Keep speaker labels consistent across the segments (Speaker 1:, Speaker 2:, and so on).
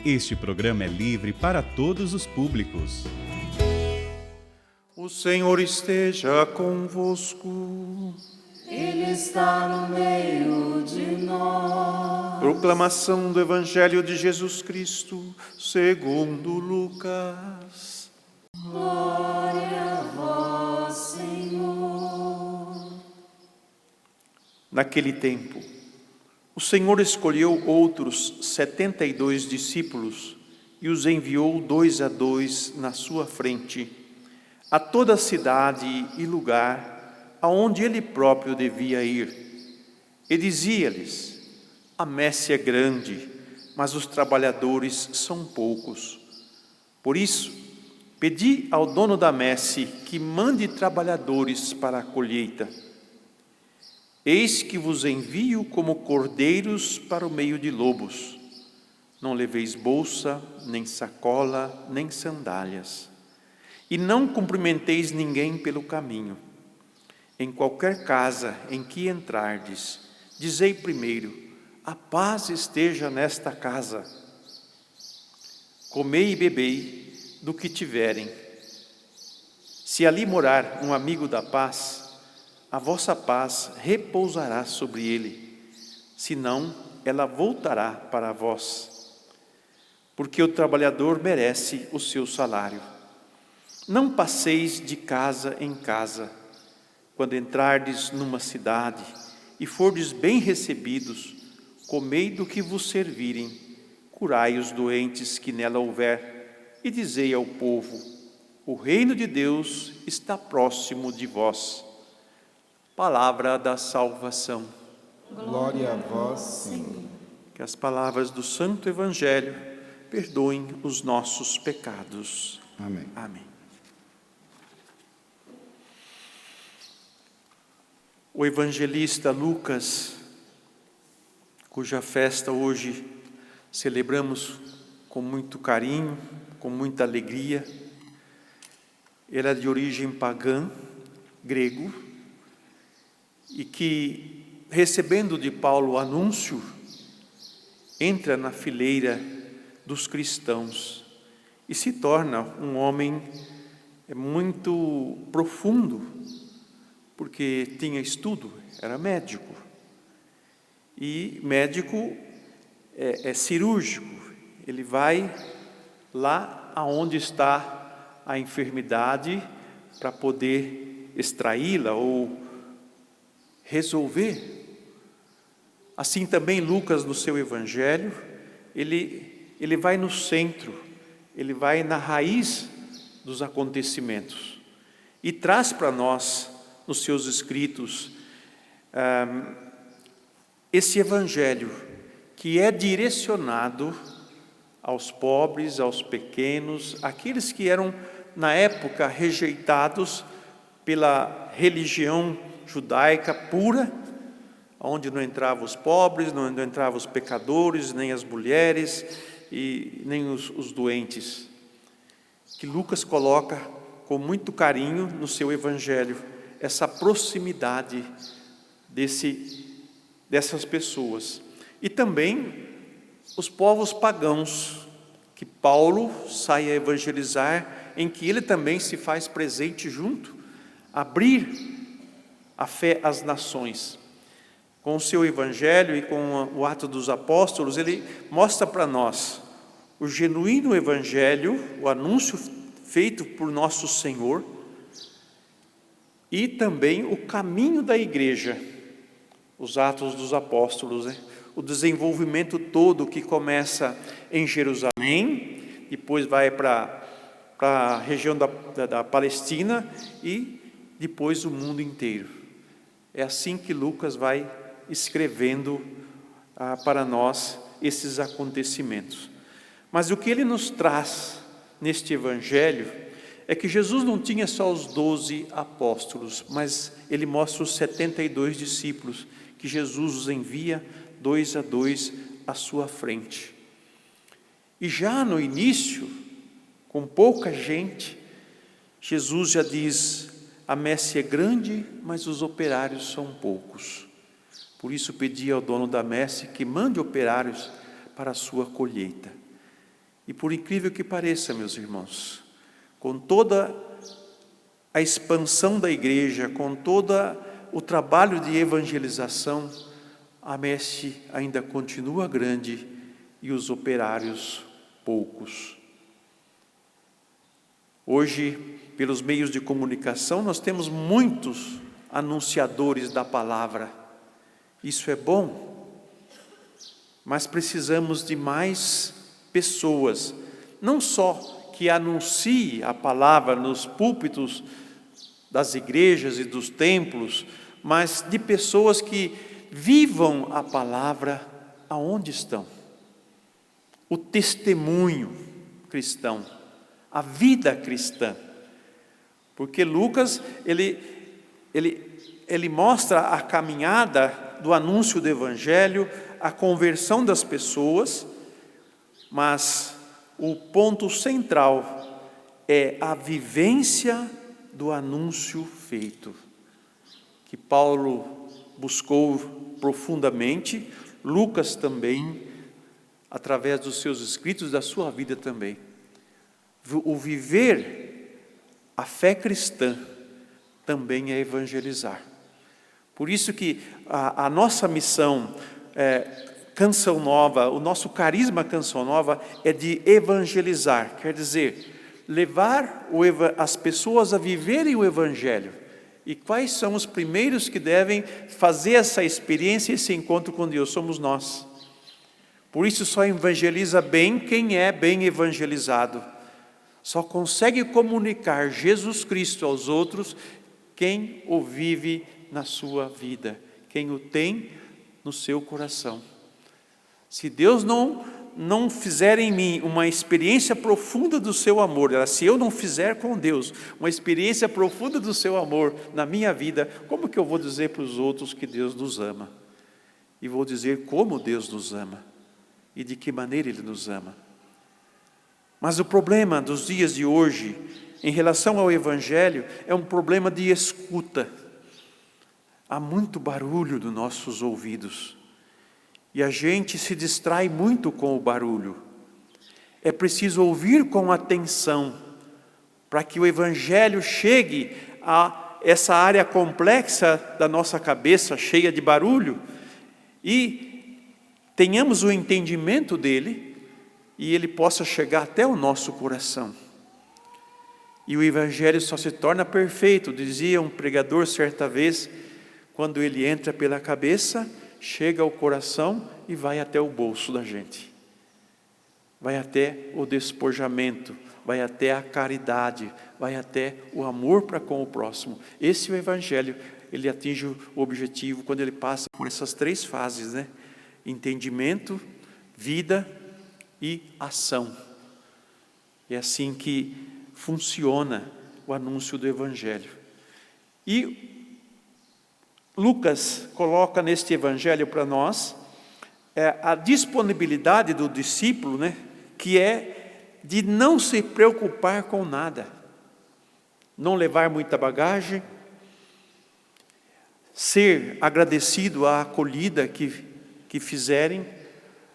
Speaker 1: Este programa é livre para todos os públicos.
Speaker 2: O Senhor esteja convosco.
Speaker 3: Ele está no meio de nós.
Speaker 2: Proclamação do Evangelho de Jesus Cristo, segundo Lucas.
Speaker 3: Glória a vós, Senhor.
Speaker 2: Naquele tempo, o Senhor escolheu outros 72 discípulos e os enviou 2 a 2 na sua frente, a toda a cidade e lugar aonde ele próprio devia ir. E dizia-lhes: a messe é grande, mas os trabalhadores são poucos. Por isso, pedi ao dono da messe que mande trabalhadores para a colheita. Eis que vos envio como cordeiros para o meio de lobos. Não leveis bolsa, nem sacola, nem sandálias. E não cumprimenteis ninguém pelo caminho. Em qualquer casa em que entrardes, dizei primeiro: a paz esteja nesta casa. Comei e bebei do que tiverem. Se ali morar um amigo da paz, a vossa paz repousará sobre ele, senão ela voltará para vós. Porque o trabalhador merece o seu salário. Não passeis de casa em casa. Quando entrardes numa cidade e fordes bem recebidos, comei do que vos servirem, curai os doentes que nela houver, e dizei ao povo: o reino de Deus está próximo de vós. Palavra da salvação.
Speaker 4: Glória a vós, Senhor.
Speaker 2: Que as palavras do Santo Evangelho perdoem os nossos pecados.
Speaker 4: Amém.
Speaker 2: Amém. O evangelista Lucas, cuja festa hoje celebramos com muito carinho, com muita alegria, era de origem pagã, grego, e que, recebendo de Paulo o anúncio, entra na fileira dos cristãos e se torna um homem muito profundo, porque tinha estudo, era médico. E médico é cirúrgico, ele vai lá aonde está a enfermidade para poder extraí-la ou resolver. Assim também Lucas, no seu evangelho, ele vai no centro, ele vai na raiz dos acontecimentos e traz para nós, nos seus escritos, esse evangelho que é direcionado aos pobres, aos pequenos, aqueles que eram na época rejeitados pela religião judaica pura, onde não entravam os pobres, não entravam os pecadores, nem as mulheres e nem os doentes, que Lucas coloca com muito carinho no seu evangelho, essa proximidade dessas pessoas. E também os povos pagãos, que Paulo sai a evangelizar, em que ele também se faz presente junto, abrir a fé às nações. Com o seu evangelho e com o Atos dos Apóstolos, ele mostra para nós o genuíno evangelho, o anúncio feito por nosso Senhor, e também o caminho da igreja, os Atos dos Apóstolos, o desenvolvimento todo que começa em Jerusalém, depois vai para a região da Palestina e depois o mundo inteiro. É assim que Lucas vai escrevendo para nós esses acontecimentos. Mas o que ele nos traz neste evangelho é que Jesus não tinha só os 12 apóstolos, mas ele mostra os 72 discípulos, que Jesus os envia 2 a 2 à sua frente. E já no início, com pouca gente, Jesus já diz: a messe é grande, mas os operários são poucos. Por isso pedi ao dono da messe que mande operários para a sua colheita. E por incrível que pareça, meus irmãos, com toda a expansão da igreja, com todo o trabalho de evangelização, a messe ainda continua grande e os operários poucos. Hoje, pelos meios de comunicação, nós temos muitos anunciadores da palavra. Isso é bom, mas precisamos de mais pessoas, não só que anunciem a palavra nos púlpitos das igrejas e dos templos, mas de pessoas que vivam a palavra aonde estão. O testemunho cristão, a vida cristã. Porque Lucas, ele mostra a caminhada do anúncio do Evangelho, a conversão das pessoas, mas o ponto central é a vivência do anúncio feito, que Paulo buscou profundamente, Lucas também, através dos seus escritos, da sua vida também. O viver a fé cristã também é evangelizar. Por isso que a nossa missão, Canção Nova, o nosso carisma Canção Nova é de evangelizar, quer dizer, levar as pessoas a viverem o Evangelho. E quais são os primeiros que devem fazer essa experiência, esse encontro com Deus? Somos nós. Por isso só evangeliza bem quem é bem evangelizado. Só consegue comunicar Jesus Cristo aos outros quem o vive na sua vida, quem o tem no seu coração. Se Deus não fizer em mim uma experiência profunda do seu amor, se eu não fizer com Deus uma experiência profunda do seu amor na minha vida, como que eu vou dizer para os outros que Deus nos ama? E vou dizer como Deus nos ama e de que maneira Ele nos ama. Mas o problema dos dias de hoje, em relação ao Evangelho, é um problema de escuta. Há muito barulho nos nossos ouvidos. E a gente se distrai muito com o barulho. É preciso ouvir com atenção, para que o Evangelho chegue a essa área complexa da nossa cabeça, cheia de barulho, e tenhamos o entendimento dele, e ele possa chegar até o nosso coração. E o Evangelho só se torna perfeito, dizia um pregador certa vez, quando ele entra pela cabeça, chega ao coração e vai até o bolso da gente. Vai até o despojamento, vai até a caridade, vai até o amor para com o próximo. Esse é o Evangelho, ele atinge o objetivo quando ele passa por essas três fases, né? Entendimento, vida e ação. É assim que funciona o anúncio do Evangelho. E Lucas coloca neste Evangelho para nós a disponibilidade do discípulo, né, que é de não se preocupar com nada, não levar muita bagagem, ser agradecido à acolhida que fizerem,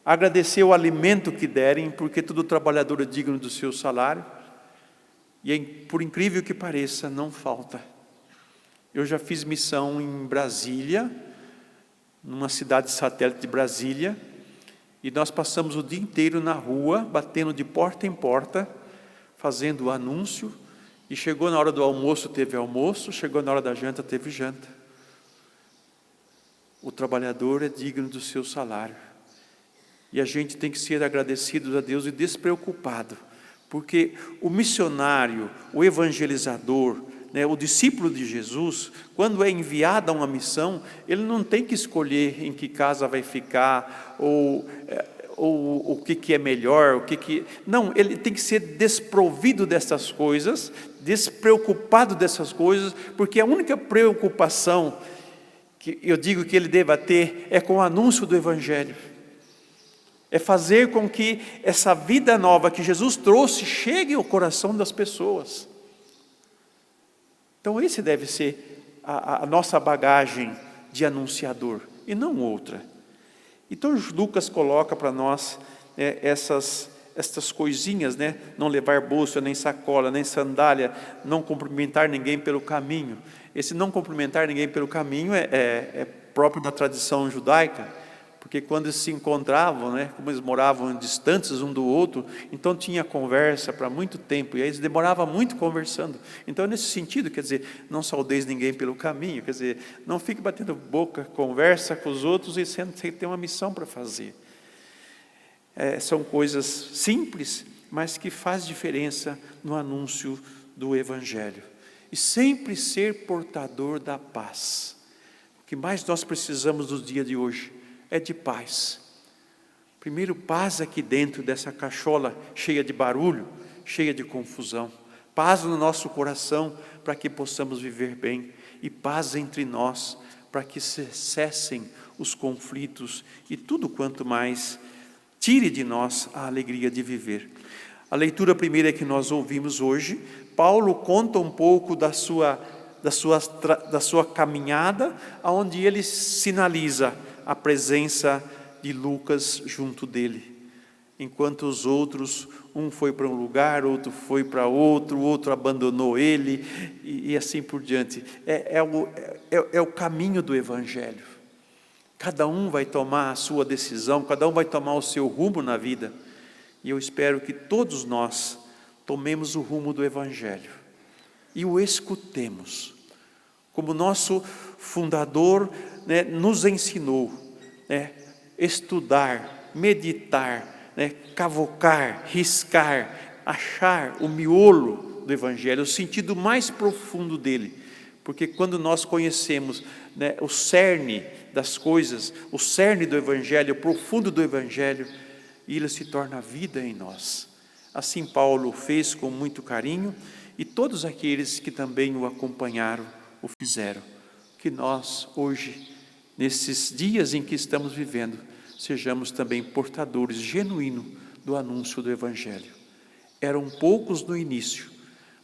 Speaker 2: agradecer o alimento que derem, porque todo trabalhador é digno do seu salário, e por incrível que pareça, não falta. Eu já fiz missão em Brasília, numa cidade satélite de Brasília, e nós passamos o dia inteiro na rua, batendo de porta em porta, fazendo o anúncio, e chegou na hora do almoço, teve almoço, chegou na hora da janta, teve janta. O trabalhador é digno do seu salário, e a gente tem que ser agradecido a Deus e despreocupado, porque o missionário, o evangelizador, o discípulo de Jesus, quando é enviado a uma missão, ele não tem que escolher em que casa vai ficar, ou o que é melhor, não, ele tem que ser desprovido dessas coisas, despreocupado dessas coisas, porque a única preocupação que eu digo que ele deva ter é com o anúncio do Evangelho, é fazer com que essa vida nova que Jesus trouxe chegue ao coração das pessoas. Então esse deve ser a nossa bagagem de anunciador, e não outra. Então Lucas coloca para nós estas coisinhas, né? Não levar bolsa, nem sacola, nem sandália, não cumprimentar ninguém pelo caminho. Esse não cumprimentar ninguém pelo caminho é próprio da tradição judaica, porque quando eles se encontravam, né, como eles moravam distantes um do outro, então tinha conversa para muito tempo, e aí eles demoravam muito conversando. Então, nesse sentido, quer dizer, não saudeis ninguém pelo caminho, quer dizer, não fique batendo boca, conversa com os outros e você tem uma missão para fazer. São coisas simples, mas que faz diferença no anúncio do Evangelho. E sempre ser portador da paz. O que mais nós precisamos nos dias de hoje é de paz. Primeiro, paz aqui dentro dessa cachola cheia de barulho, cheia de confusão. Paz no nosso coração para que possamos viver bem. E paz entre nós para que cessem os conflitos e tudo quanto mais tire de nós a alegria de viver. A leitura primeira que nós ouvimos hoje, Paulo conta um pouco da sua caminhada, onde ele sinaliza a presença de Lucas junto dele. Enquanto os outros, um foi para um lugar, outro foi para outro, o outro abandonou ele, e assim por diante. É o caminho do Evangelho. Cada um vai tomar a sua decisão, cada um vai tomar o seu rumo na vida. E eu espero que todos nós tomemos o rumo do Evangelho e o escutemos. Como nosso fundador, né, nos ensinou, né, estudar, meditar, né, cavocar, riscar, achar o miolo do Evangelho, o sentido mais profundo dele. Porque quando nós conhecemos, né, o cerne das coisas, o cerne do Evangelho, o profundo do Evangelho, ele se torna vida em nós. Assim Paulo fez com muito carinho, e todos aqueles que também o acompanharam, o fizeram. Que nós hoje, nesses dias em que estamos vivendo, sejamos também portadores genuínos do anúncio do Evangelho. Eram poucos no início,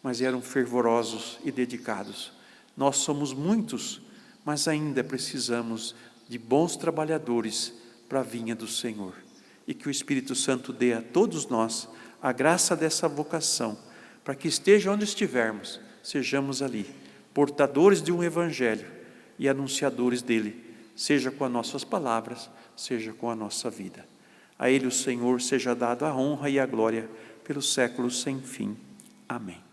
Speaker 2: mas eram fervorosos e dedicados. Nós somos muitos, mas ainda precisamos de bons trabalhadores para a vinha do Senhor. E que o Espírito Santo dê a todos nós a graça dessa vocação, para que esteja onde estivermos, sejamos ali, portadores de um Evangelho e anunciadores dele, seja com as nossas palavras, seja com a nossa vida. A ele, o Senhor, seja dado a honra e a glória pelos séculos sem fim. Amém.